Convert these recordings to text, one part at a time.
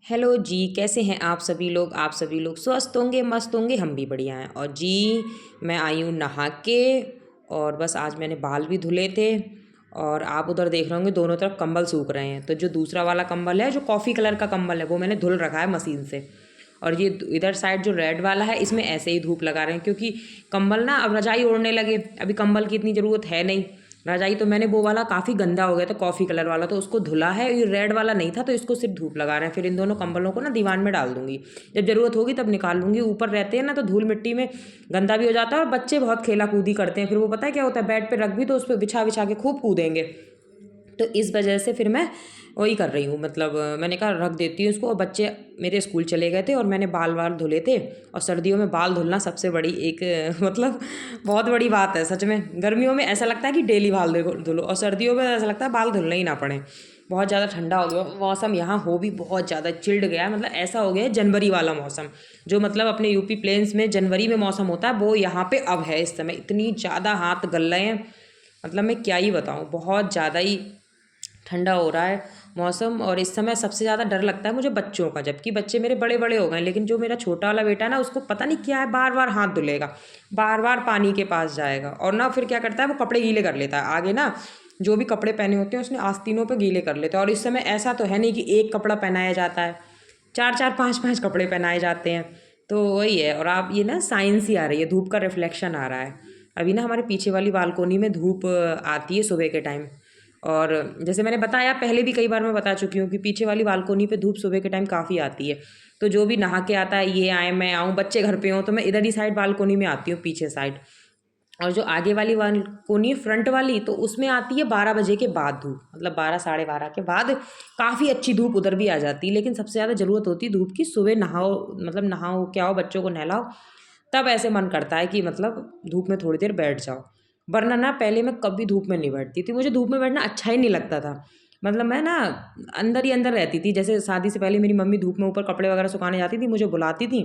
Hello जी, कैसे हैं आप सभी लोग? आप सभी लोग स्वस्थ होंगे, मस्त होंगे, हम भी बढ़िया हैं। और जी, मैं आई हूँ नहा के और बस आज मैंने बाल भी धुले थे। और आप उधर देख रहे होंगे दोनों तरफ कंबल सूख रहे हैं। तो जो दूसरा वाला कंबल है, जो कॉफ़ी कलर का कंबल है, वो मैंने धुल रखा है मशीन से। और ये इधर साइड जो रेड वाला है, इसमें ऐसे ही धूप लगा रहे हैं क्योंकि कंबल ना अब रजाई ओढ़ने लगे। अभी कंबल की इतनी ज़रूरत है नहीं। रजाई तो मैंने वो वाला काफ़ी गंदा हो गया था, कॉफ़ी कलर वाला, तो उसको धुला है। ये रेड वाला नहीं था, तो इसको सिर्फ धूप लगा रहे हैं। फिर इन दोनों कंबलों को ना दीवान में डाल दूंगी, जब ज़रूरत होगी तब निकाल लूंगी। ऊपर रहते हैं ना, तो धूल मिट्टी में गंदा भी हो जाता है। और बच्चे बहुत खेला कूदी करते हैं, फिर वो पता है क्या होता है, बेड पे रख भी तो उस पर बिछा बिछा के खूब कूदेंगे। तो इस वजह से फिर मैं वही कर रही हूँ, मतलब मैंने कहा रख देती हूँ इसको। और बच्चे मेरे स्कूल चले गए थे और मैंने बाल वाल धुले थे। और सर्दियों में बाल धुलना सबसे बड़ी एक मतलब बहुत बड़ी बात है सच में। गर्मियों में ऐसा लगता है कि डेली बाल धुलो, और सर्दियों में ऐसा लगता है बाल धुलना ही ना पड़े। बहुत ज़्यादा ठंडा हो गया मौसम, यहाँ हो भी बहुत ज़्यादा चिल्ड गया है। मतलब ऐसा हो गया है जनवरी वाला मौसम, जो मतलब अपने यूपी प्लेन्स में जनवरी में मौसम होता है, वो यहाँ पे अब है इस समय। इतनी ज़्यादा हाथ गल रहे हैं, मतलब मैं क्या ही बताऊँ, बहुत ज़्यादा ही ठंडा हो रहा है मौसम। और इस समय सबसे ज़्यादा डर लगता है मुझे बच्चों का, जबकि बच्चे मेरे बड़े बड़े हो गए, लेकिन जो मेरा छोटा वाला बेटा है ना, उसको पता नहीं क्या है, बार बार हाथ धुलेगा, बार बार पानी के पास जाएगा। और ना फिर क्या करता है, वो कपड़े गीले कर लेता है आगे ना, जो भी कपड़े पहने होते हैं उसने आस्तीनों पे गीले कर लेते हैं। और इस समय ऐसा तो है नहीं कि एक कपड़ा पहनाया जाता है, चार चार पाँच पाँच कपड़े पहनाए जाते हैं। तो वही है। और आप ये ना साइंस ही आ रही है, धूप का रिफ्लेक्शन आ रहा है। अभी ना हमारे पीछे वाली बालकोनी में धूप आती है सुबह के टाइम। और जैसे मैंने बताया पहले भी कई बार मैं बता चुकी हूँ कि पीछे वाली बालकोनी पे धूप सुबह के टाइम काफ़ी आती है। तो जो भी नहा के आता है, ये आए मैं आऊँ, बच्चे घर पे हों, तो मैं इधर ही साइड बालकोनी में आती हूँ, पीछे साइड। और जो आगे वाली बालकोनी फ्रंट वाली, तो उसमें आती है 12 बजे के बाद धूप, मतलब 12 साढ़े 12 के बाद काफ़ी अच्छी धूप उधर भी आ जाती है। लेकिन सबसे ज़्यादा ज़रूरत होती है धूप की सुबह, नहाओ, मतलब नहाओ क्या हो, बच्चों को नहलाओ, तब ऐसे मन करता है कि मतलब धूप में थोड़ी देर बैठ जाओ। वरना ना पहले मैं कभी धूप में नहीं बैठती थी, मुझे धूप में बैठना अच्छा ही नहीं लगता था। मतलब मैं ना अंदर ही अंदर रहती थी। जैसे शादी से पहले मेरी मम्मी धूप में ऊपर कपड़े वगैरह सुखाने जाती थी, मुझे बुलाती थी,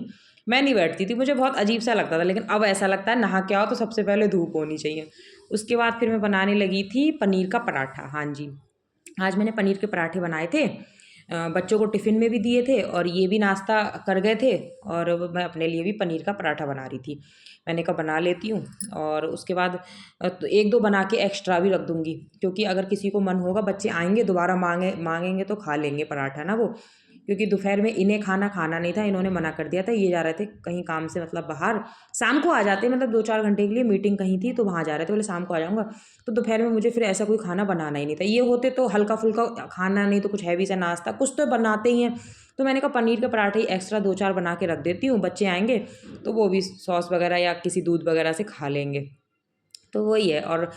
मैं नहीं बैठती थी, मुझे बहुत अजीब सा लगता था। लेकिन अब ऐसा लगता है नहा के आओ तो सबसे पहले धूप होनी चाहिए। उसके बाद फिर मैं बनाने लगी थी पनीर का पराठा। हाँ जी, आज मैंने पनीर के पराठे बनाए थे। बच्चों को टिफ़िन में भी दिए थे और ये भी नाश्ता कर गए थे। और मैं अपने लिए भी पनीर का पराठा बना रही थी। मैंने कहा बना लेती हूँ। और उसके बाद तो एक दो बना के एक्स्ट्रा भी रख दूँगी, क्योंकि अगर किसी को मन होगा, बच्चे आएंगे दोबारा मांगेंगे तो खा लेंगे पराठा ना वो। क्योंकि दोपहर में इन्हें खाना नहीं था, इन्होंने मना कर दिया था। ये जा रहे थे कहीं काम से, मतलब बाहर, शाम को आ जाते, मतलब 2-4 घंटे के लिए मीटिंग कहीं थी, तो वहाँ जा रहे थे, बोले शाम को आ जाऊँगा। तो दोपहर में मुझे फिर ऐसा कोई खाना बनाना ही नहीं था। ये होते तो हल्का फुल्का खाना, नहीं तो कुछ हैवी सा नाश्ता, कुछ तो बनाते ही हैं। तो मैंने कहा पनीर के पराठे ही एक्स्ट्रा 2-4 बना के रख देती हूँ, बच्चे आएंगे तो वो भी सॉस वगैरह या किसी दूध वगैरह से खा लेंगे। तो वही है। और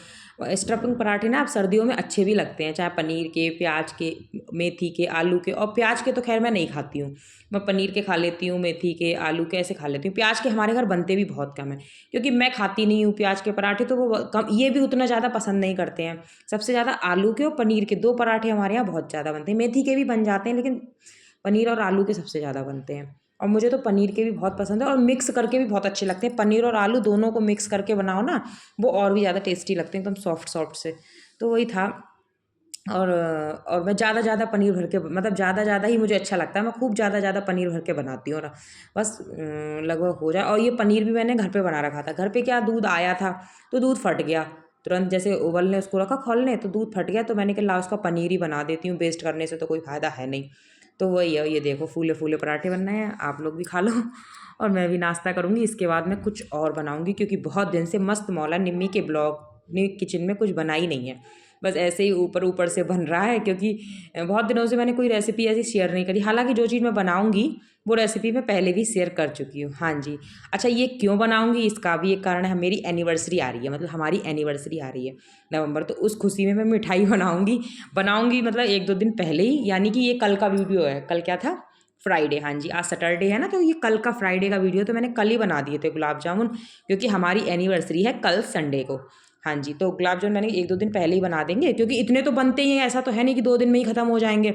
स्टफिंग पराठे ना आप सर्दियों में अच्छे भी लगते हैं, चाहे पनीर के, प्याज के, मेथी के, आलू के। और प्याज के तो खैर मैं नहीं खाती हूँ, मैं पनीर के खा लेती हूँ, मेथी के, आलू के, ऐसे खा लेती हूँ। प्याज के हमारे घर बनते भी बहुत कम है, क्योंकि मैं खाती नहीं हूँ प्याज के पराठे, तो वो कम, ये भी उतना ज़्यादा पसंद नहीं करते हैं। सबसे ज़्यादा आलू के और पनीर के दो पराठे हमारे यहाँ बहुत ज़्यादा बनते हैं। मेथी के भी बन जाते हैं, लेकिन पनीर और आलू के सबसे ज़्यादा बनते हैं। और मुझे तो पनीर के भी बहुत पसंद है, और मिक्स करके भी बहुत अच्छे लगते हैं। पनीर और आलू दोनों को मिक्स करके बनाओ ना, वो और भी ज़्यादा टेस्टी लगते हैं, एकदम सॉफ्ट सॉफ्ट से। तो वही था। और मैं ज़्यादा पनीर भर के, मतलब ज़्यादा ही मुझे अच्छा लगता है, मैं खूब ज़्यादा पनीर भर के बनाती हूँ। और बस लगभग हो जाए। और ये पनीर भी मैंने घर पे बना रखा था। घर पे क्या, दूध आया था तो दूध फट गया तुरंत, जैसे उबलने उसको रखा खोलने, तो दूध फट गया। तो मैंने कहा ला उसका पनीर ही बना देती हूँ, वेस्ट करने से तो कोई फ़ायदा है नहीं। तो वही है, ये देखो फूले फूले पराठे बन रहे हैं, आप लोग भी खा लो। और मैं भी नाश्ता करूँगी। इसके बाद मैं कुछ और बनाऊँगी, क्योंकि बहुत दिन से मस्त मौला निम्मी के ब्लॉग ने किचन में कुछ बना ही नहीं है। बस ऐसे ही ऊपर ऊपर से बन रहा है, क्योंकि बहुत दिनों से मैंने कोई रेसिपी ऐसी शेयर नहीं करी। हालांकि जो चीज़ मैं बनाऊंगी वो रेसिपी मैं पहले भी शेयर कर चुकी हूँ। हाँ जी। अच्छा, ये क्यों बनाऊंगी, इसका भी एक कारण है। मेरी एनिवर्सरी आ रही है, मतलब हमारी एनिवर्सरी आ रही है नवंबर, तो उस खुशी में मैं मिठाई बनाऊंगी मतलब 1-2 दिन पहले ही। यानी कि ये कल का वीडियो है, कल क्या था, फ्राइडे। हाँ जी, आज सैटरडे है ना, तो ये कल का फ्राइडे का वीडियो तो मैंने कल ही बना दिए थे गुलाब जामुन, क्योंकि हमारी एनिवर्सरी है कल संडे को। हाँ जी, तो गुलाब जामुन मैंने 1-2 दिन पहले ही बना देंगे, क्योंकि इतने तो बनते ही हैं, ऐसा तो है नहीं कि 2 दिन में ही ख़त्म हो जाएंगे।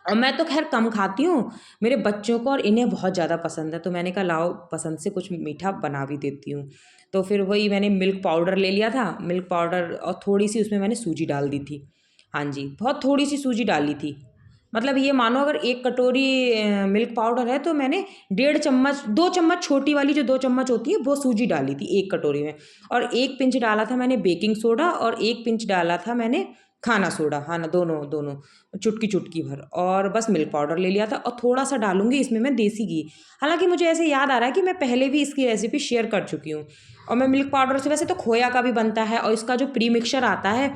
और मैं तो खैर कम खाती हूँ, मेरे बच्चों को और इन्हें बहुत ज़्यादा पसंद है, तो मैंने कहा लाओ पसंद से कुछ मीठा बना भी देती हूँ। तो फिर वही मैंने मिल्क पाउडर ले लिया था, मिल्क पाउडर, और थोड़ी सी उसमें मैंने सूजी डाल दी थी। हाँ जी, बहुत थोड़ी सी सूजी डाली थी, मतलब ये मानो अगर 1 कटोरी मिल्क पाउडर है तो मैंने 1.5 चम्मच 2 चम्मच छोटी वाली जो 2 चम्मच होती है वो सूजी डाली थी 1 कटोरी में। और 1 पिंच डाला था मैंने बेकिंग सोडा और 1 पिंच डाला था मैंने खाना सोडा, हाँ ना, दोनों दोनों चुटकी भर, और बस मिल्क पाउडर ले लिया था। और थोड़ा-सा डालूँगी इसमें मैं देसी घी। हालाँकि मुझे ऐसे याद आ रहा है कि मैं पहले भी इसकी रेसिपी शेयर कर चुकी हूँ। और मैं मिल्क पाउडर से, वैसे तो खोया का भी बनता है और इसका जो प्री मिक्सचर आता है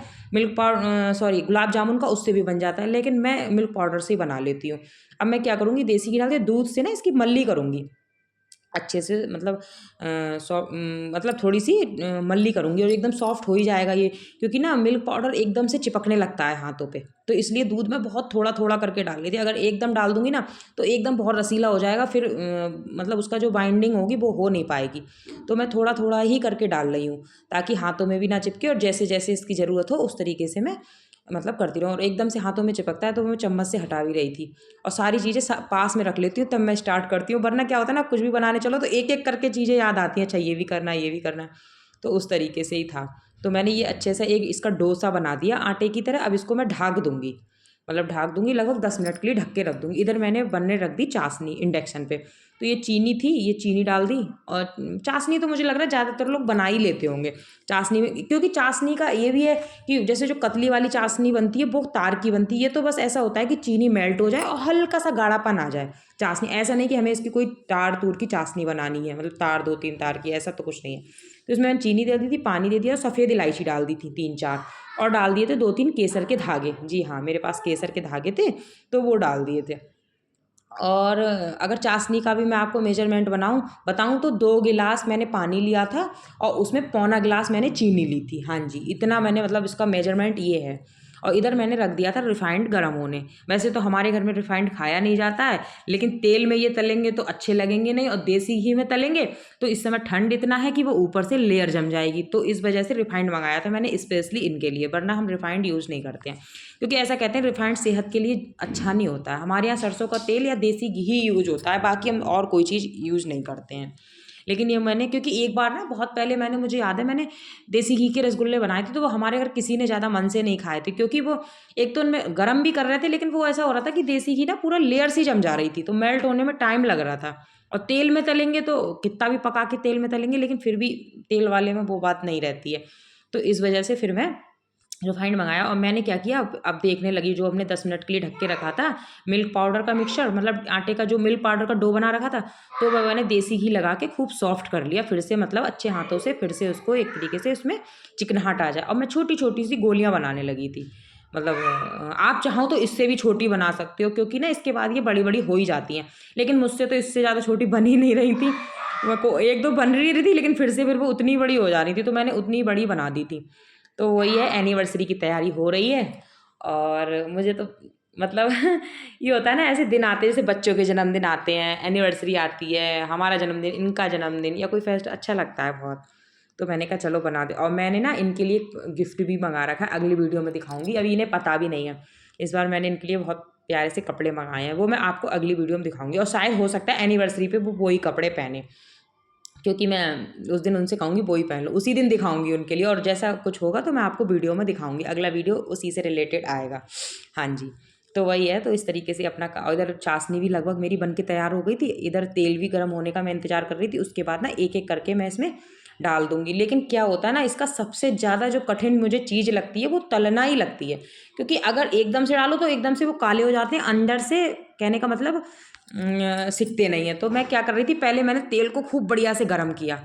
सॉरी गुलाब जामुन का, उससे भी बन जाता है, लेकिन मैं मिल्क पाउडर से ही बना लेती हूँ। अब मैं क्या करूँगी, देसी घी डाल के दूध से ना इसकी मल्ली करूँगी अच्छे से, मतलब मतलब थोड़ी-सी मल्ली करूँगी और एकदम सॉफ्ट हो ही जाएगा ये, क्योंकि ना मिल्क पाउडर एकदम से चिपकने लगता है हाथों पे, तो इसलिए दूध में बहुत थोड़ा-थोड़ा करके डाल रही थी। अगर एकदम डाल दूँगी ना तो एकदम बहुत रसीला हो जाएगा, फिर मतलब उसका जो बाइंडिंग होगी वो हो नहीं पाएगी। तो मैं थोड़ा-थोड़ा ही करके डाल रही हूँ, ताकि हाथों में भी ना चिपके, और जैसे-जैसे इसकी ज़रूरत हो उस तरीके से मैं मतलब करती रहूँ। और एकदम से हाथों में चिपकता है तो मैं चम्मच से हटा भी रही थी, और सारी चीज़ें पास में रख लेती हूँ तब मैं स्टार्ट करती हूँ, वरना क्या होता है ना, कुछ भी बनाने चलो तो एक एक करके चीज़ें याद आती हैं, अच्छा ये भी करना है, ये भी करना है। तो उस तरीके से ही था। तो मैंने ये अच्छे से एक इसका डोसा बना दिया आटे की तरह। अब इसको मैं ढक दूंगी, मतलब ढक दूंगी, लगभग 10 मिनट के लिए ढक के रख दूंगी। इधर मैंने बनने रख दी चाशनी इंडक्शन पे। तो ये चीनी थी, ये चीनी डाल दी। और चाशनी तो मुझे लग रहा है ज़्यादातर लोग बना ही लेते होंगे चाशनी में, क्योंकि चाशनी का ये भी है कि जैसे जो कतली वाली चाशनी बनती है वो तार की बनती है, ये तो बस ऐसा होता है कि चीनी मेल्ट हो जाए और हल्का सा गाढ़ापन आ जाए चाशनी। ऐसा नहीं कि हमें इसकी कोई तार तूर की चाशनी बनानी है, मतलब तार 2-3 तार की, ऐसा तो कुछ नहीं है। तो इसमें मैंने चीनी दे दी थी, पानी दे दिया, और सफ़ेद इलायची डाल दी थी 3-4, और डाल दिए थे 2-3 केसर के धागे। जी हाँ, मेरे पास केसर के धागे थे तो वो डाल दिए थे। और अगर चाशनी का भी मैं आपको मेजरमेंट बताऊँ तो 2 गिलास मैंने पानी लिया था और उसमें पौना गिलास मैंने चीनी ली थी। हाँ जी, इतना मैंने, मतलब इसका मेजरमेंट ये है। और इधर मैंने रख दिया था रिफाइंड गर्म होने। वैसे तो हमारे घर में रिफाइंड खाया नहीं जाता है, लेकिन तेल में ये तलेंगे तो अच्छे लगेंगे नहीं, और देसी घी में तलेंगे तो इस समय ठंड इतना है कि वो ऊपर से लेयर जम जाएगी। तो इस वजह से रिफाइंड मंगाया था मैंने स्पेशली इनके लिए, वरना हम रिफाइंड यूज़ नहीं करते हैं, क्योंकि ऐसा कहते हैं रिफाइंड सेहत के लिए अच्छा नहीं होता है। हमारे यहाँ सरसों का तेल या देसी घी ही यूज होता है, बाकी हम और कोई चीज़ यूज़ नहीं करते हैं। लेकिन ये मैंने, क्योंकि एक बार ना बहुत पहले मैंने, मुझे याद है मैंने देसी घी के रसगुल्ले बनाए थे, तो वो हमारे घर किसी ने ज़्यादा मन से नहीं खाए थे, क्योंकि वो एक तो उनमें गर्म भी कर रहे थे, लेकिन वो ऐसा हो रहा था कि देसी घी ना पूरा लेयर सी जम जा रही थी, तो मेल्ट होने में टाइम लग रहा था। और तेल में तलेंगे तो कितना भी पका के तेल में तलेंगे, लेकिन फिर भी तेल वाले में वो बात नहीं रहती है। तो इस वजह से फिर मैं रिफाइंड मंगाया, और मैंने क्या किया, अब देखने लगी जो हमने 10 मिनट के लिए ढक के रखा था मिल्क पाउडर का मिक्सचर, मतलब आटे का जो मिल्क पाउडर का डो बना रखा था, तो वह मैंने देसी घी लगा के खूब सॉफ्ट कर लिया फिर से, मतलब अच्छे हाथों से फिर से उसको एक तरीके से उसमें चिकनाहट आ जाए। और मैं छोटी छोटी सी गोलियां बनाने लगी थी, मतलब आप चाहो तो इससे भी छोटी बना सकते हो, क्योंकि ना इसके बाद ये बड़ी बड़ी हो ही जाती हैं, लेकिन मुझसे तो इससे ज़्यादा छोटी बन ही नहीं रही थी। मेरे को एक दो बन रही थी, लेकिन फिर वो उतनी बड़ी हो जा रही थी, तो मैंने उतनी बड़ी बना दी थी। तो वही है, एनिवर्सरी की तैयारी हो रही है। और मुझे तो मतलब ये होता है ना, ऐसे दिन आते हैं जैसे बच्चों के जन्मदिन आते हैं, एनिवर्सरी आती है, हमारा जन्मदिन, इनका जन्मदिन, या कोई फेस्ट, अच्छा लगता है बहुत। तो मैंने कहा चलो बना दे, और मैंने ना इनके लिए गिफ्ट भी मंगा रखा है, अगली वीडियो में दिखाऊंगी, अभी इन्हें पता भी नहीं है। इस बार मैंने इनके लिए बहुत प्यारे से कपड़े मंगाए हैं, वो मैं आपको अगली वीडियो में दिखाऊंगी, और शायद हो सकता है एनिवर्सरी पे वो वही कपड़े पहने, क्योंकि मैं उस दिन उनसे कहूँगी वो ही पहन लो, उसी दिन दिखाऊंगी उनके लिए, और जैसा कुछ होगा तो मैं आपको वीडियो में दिखाऊंगी, अगला वीडियो उसी से रिलेटेड आएगा। हाँ जी, तो वही है। तो इस तरीके से अपना और इधर चाशनी भी लगभग मेरी बन के तैयार हो गई थी, इधर तेल भी गर्म होने का मैं इंतजार कर रही थी। उसके बाद ना एक एक करके मैं इसमें डाल दूंगी। लेकिन क्या होता है ना, इसका सबसे ज़्यादा जो कठिन मुझे चीज़ लगती है वो तलना ही लगती है, क्योंकि अगर एकदम से डालो तो एकदम से वो काले हो जाते हैं अंदर से, कहने का मतलब सिकते नहीं है। तो मैं क्या कर रही थी, पहले मैंने तेल को खूब बढ़िया से गर्म किया,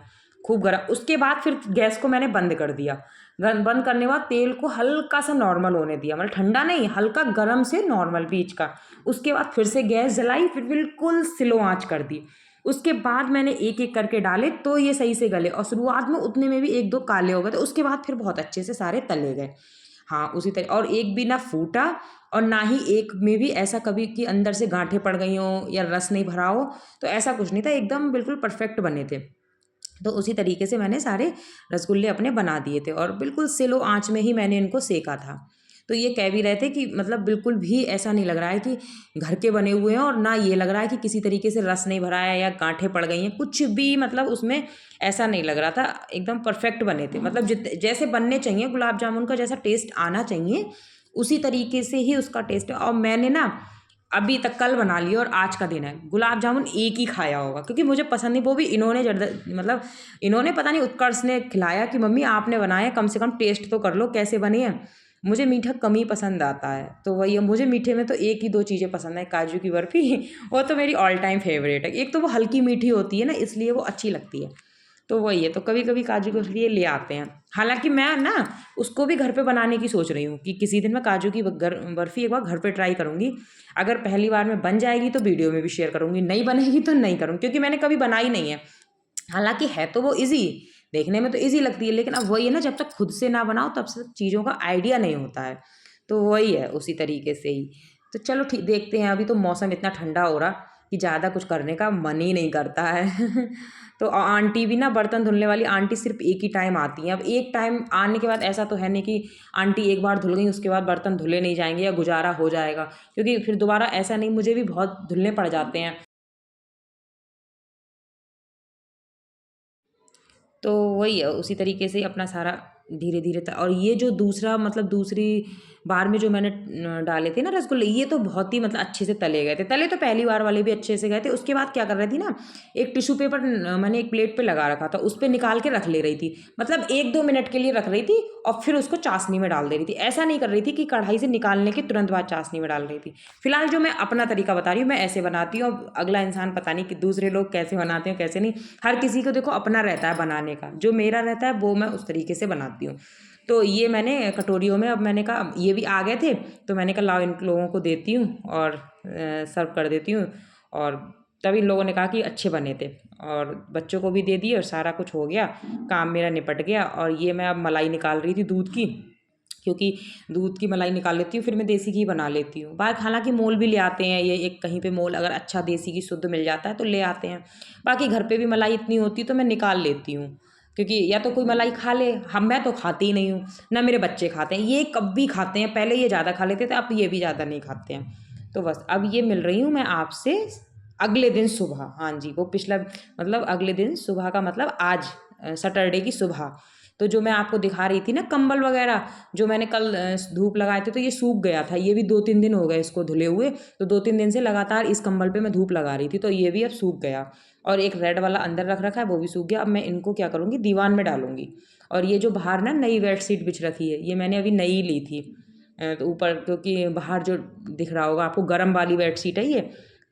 खूब गर्म, उसके बाद फिर गैस को मैंने बंद कर दिया। बंद करने के बाद तेल को हल्का सा नॉर्मल होने दिया, मतलब ठंडा नहीं, हल्का गर्म से नॉर्मल बीच का। उसके बाद फिर से गैस जलाई, फिर बिल्कुल स्लो आंच कर दी। उसके बाद मैंने एक एक करके डाले तो ये सही से गले, और शुरुआत में उतने में भी एक दो काले हो गए थे, उसके बाद फिर बहुत अच्छे से सारे तले गए। हाँ, उसी तरह, और एक भी ना फूटा, और ना ही एक में भी ऐसा कभी कि अंदर से गांठें पड़ गई हों या रस नहीं भरा हो, तो ऐसा कुछ नहीं था, एकदम बिल्कुल परफेक्ट बने थे। तो उसी तरीके से मैंने सारे रसगुल्ले अपने बना दिए थे, और बिल्कुल स्लो आंच में ही मैंने इनको सेका था। तो ये कह भी रहे थे कि मतलब बिल्कुल भी ऐसा नहीं लग रहा है कि घर के बने हुए हैं, और ना ये लग रहा है कि किसी तरीके से रस नहीं भरा है या गांठें पड़ गई हैं, कुछ भी मतलब उसमें ऐसा नहीं लग रहा था, एकदम परफेक्ट बने थे। मतलब जैसे बनने चाहिए, गुलाब जामुन का जैसा टेस्ट आना चाहिए उसी तरीके से ही उसका टेस्ट है। और मैंने ना अभी तक कल बना लिया और आज का दिन है। गुलाब जामुन एक ही खाया होगा क्योंकि मुझे पसंद नहीं, वो भी इन्होंने मतलब इन्होंने पता नहीं उत्कर्ष ने खिलाया कि मम्मी आपने बनाया, कम से कम टेस्ट तो कर लो कैसे बनी है। मुझे मीठा कम ही पसंद आता है, तो वही है, मुझे मीठे में तो एक ही दो चीज़ें पसंद है, काजू की बर्फ़ी वो तो मेरी ऑल टाइम फेवरेट है। एक तो वो हल्की मीठी होती है ना, इसलिए वो अच्छी लगती है। तो वही है, तो कभी कभी काजू के लिए ले आते हैं। हालांकि मैं ना उसको भी घर पे बनाने की सोच रही हूँ कि किसी दिन मैं काजू की बर्फ़ी एक बार घर पे ट्राई करूँगी। अगर पहली बार में बन जाएगी तो वीडियो में भी शेयर करूँगी, नहीं बनेगी तो नहीं करूँगी, क्योंकि मैंने कभी बनाई नहीं है। हालांकि है तो वो ईज़ी, देखने में तो ईज़ी लगती है, लेकिन अब वही है ना, जब तक खुद से ना बनाओ तब तक चीज़ों का आइडिया नहीं होता है। तो वही है, उसी तरीके से ही। तो चलो ठीक, देखते हैं। अभी तो मौसम इतना ठंडा हो रहा कि ज़्यादा कुछ करने का मन ही नहीं करता है तो आंटी भी ना, बर्तन धुलने वाली आंटी सिर्फ एक ही टाइम आती हैं। अब एक टाइम आने के बाद ऐसा तो है नहीं कि आंटी एक बार धुल गई उसके बाद बर्तन धुले नहीं जाएंगे या गुजारा हो जाएगा, क्योंकि फिर दोबारा ऐसा नहीं, मुझे भी बहुत धुलने पड़ जाते हैं। तो वही है, उसी तरीके से अपना सारा धीरे धीरे और ये जो दूसरा मतलब दूसरी बार में जो मैंने डाले थे ना रसगुल्ले, ये तो बहुत ही मतलब अच्छे से तले गए थे। तले तो पहली बार वाले भी अच्छे से गए थे। उसके बाद क्या कर रही थी ना, एक टिश्यू पेपर मैंने एक प्लेट पे लगा रखा था, उस पर निकाल के रख ले रही थी। मतलब 1-2 मिनट के लिए रख रही थी और फिर उसको चाशनी में डाल दे रही थी। ऐसा नहीं कर रही थी कि कढ़ाई से निकालने के तुरंत बाद चाशनी में डाल रही थी। फिलहाल जो मैं अपना तरीका बता रही हूँ, मैं ऐसे बनाती हूँ। अब अगला इंसान पता नहीं कि दूसरे लोग कैसे बनाते हैं कैसे नहीं, हर किसी को देखो अपना रहता है बनाने का। जो मेरा रहता है वो मैं उस तरीके से बनाती हूँ। तो ये मैंने कटोरियों में, अब मैंने कहा ये भी आ गए थे तो मैंने कहा लाओ इन लोगों को देती हूँ और सर्व कर देती हूँ। और तब इन लोगों ने कहा कि अच्छे बने थे, और बच्चों को भी दे दिए और सारा कुछ हो गया, काम मेरा निपट गया। और ये मैं अब मलाई निकाल रही थी दूध की, क्योंकि दूध की मलाई निकाल लेती हूँ फिर मैं देसी घी बना लेती हूँ। बाहर हालांकि मोल भी ले आते हैं, ये एक कहीं पे मोल अगर अच्छा देसी घी शुद्ध मिल जाता है तो ले आते हैं। बाकी घर पे भी मलाई इतनी होती है तो मैं निकाल लेती हूँ, क्योंकि या तो कोई मलाई खा ले, हम मैं तो खाती ही नहीं हूँ, ना मेरे बच्चे खाते हैं। ये कभी खाते हैं, पहले ये ज़्यादा खा लेते थे, अब ये भी ज़्यादा नहीं खाते हैं। तो बस अब ये मिल रही हूँ मैं आपसे अगले दिन सुबह। हाँ जी, वो पिछला मतलब अगले दिन सुबह का मतलब आज सैटरडे की सुबह। तो जो मैं आपको दिखा रही थी ना कंबल वगैरह, जो मैंने कल धूप लगाए थे तो ये सूख गया था। ये भी 2-3 दिन हो गए इसको धुले हुए, तो 2-3 दिन से लगातार इस कंबल पे मैं धूप लगा रही थी, तो ये भी अब सूख गया। और एक रेड वाला अंदर रख रखा है, वो भी सूख गया। अब मैं इनको क्या करूँगी, दीवान में डालूंगी। और ये जो बाहर ना नई बेडशीट बिछ रखी है, ये मैंने अभी नई ली थी। तो ऊपर क्योंकि बाहर जो दिख रहा होगा आपको गर्म वाली बेडशीट है ये,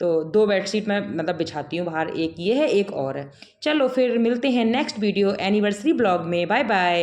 तो 2 बेडशीट मैं मतलब बिछाती हूँ बाहर, एक ये है एक और है। चलो फिर मिलते हैं नेक्स्ट वीडियो एनिवर्सरी ब्लॉग में। Bye bye.